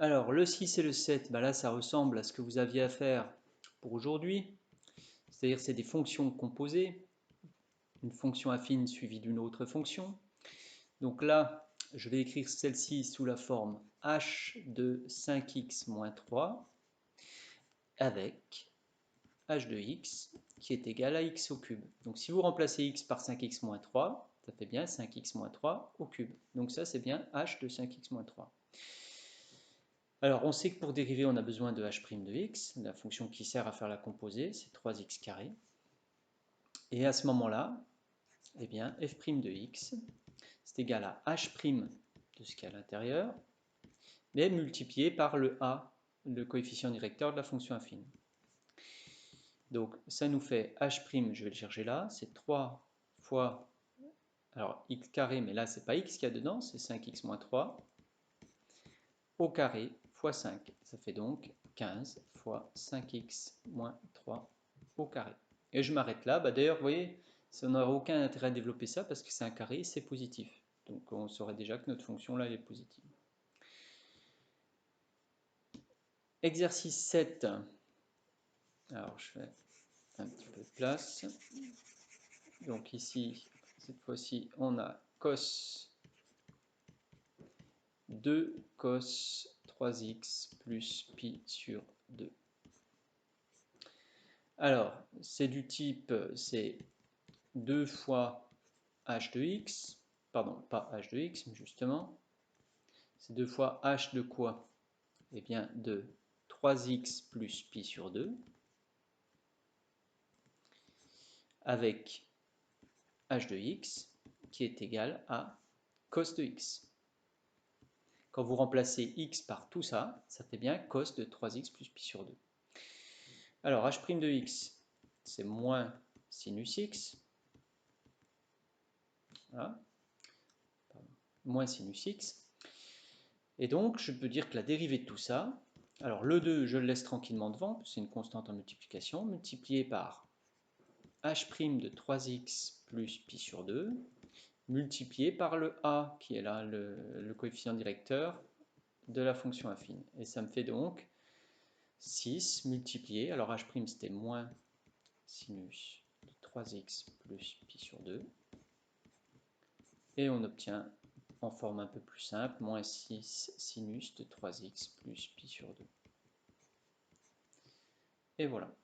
Alors, le 6 et le 7, ben là, ça ressemble à ce que vous aviez à faire pour aujourd'hui. C'est-à-dire c'est des fonctions composées, une fonction affine suivie d'une autre fonction. Donc là, je vais écrire celle-ci sous la forme h de 5x moins 3 avec h de x qui est égal à x au cube. Donc si vous remplacez x par 5x moins 3, ça fait bien 5x moins 3 au cube. Donc ça, c'est bien h de 5x moins 3. Alors, on sait que pour dériver, on a besoin de h' de x. La fonction qui sert à faire la composée, c'est 3x carré. Et à ce moment-là, eh bien, f' de x, c'est égal à h' de ce qui est à l'intérieur, mais multiplié par le a, le coefficient directeur de la fonction affine. Donc, ça nous fait h', je vais le chercher là, c'est 3 fois, alors x carré, mais là, c'est pas x qu'il y a dedans, c'est 5x moins 3, au carré fois 5. Ça fait donc 15 fois 5x moins 3 au carré. Et je m'arrête là. D'ailleurs, vous voyez, ça n'aura aucun intérêt à développer ça parce que c'est un carré, c'est positif. Donc on saurait déjà que notre fonction là, elle est positive. Exercice 7. Alors je fais un petit peu de place. Donc ici, cette fois-ci, on a cos 2 cos 3x plus pi sur 2. Alors, c'est du type, c'est 2 fois h de x, pardon, pas h de x, mais justement, c'est 2 fois h de quoi? Eh bien, de 3x plus pi sur 2, avec h de x, qui est égal à cos de x. Quand vous remplacez x par tout ça, ça fait bien cos de 3x plus pi sur 2. Alors, h' de x, c'est moins sinus x. Voilà. Moins sinus x. Et donc, je peux dire que la dérivée de tout ça, alors le 2, je le laisse tranquillement devant, c'est une constante en multiplication, multiplié par h' de 3x plus pi sur 2, multiplié par le a, qui est là, le coefficient directeur de la fonction affine. Et ça me fait donc 6 multiplié, alors h' c'était moins sinus de 3x plus pi sur 2, et on obtient en forme un peu plus simple, moins 6 sinus de 3x plus pi sur 2. Et voilà.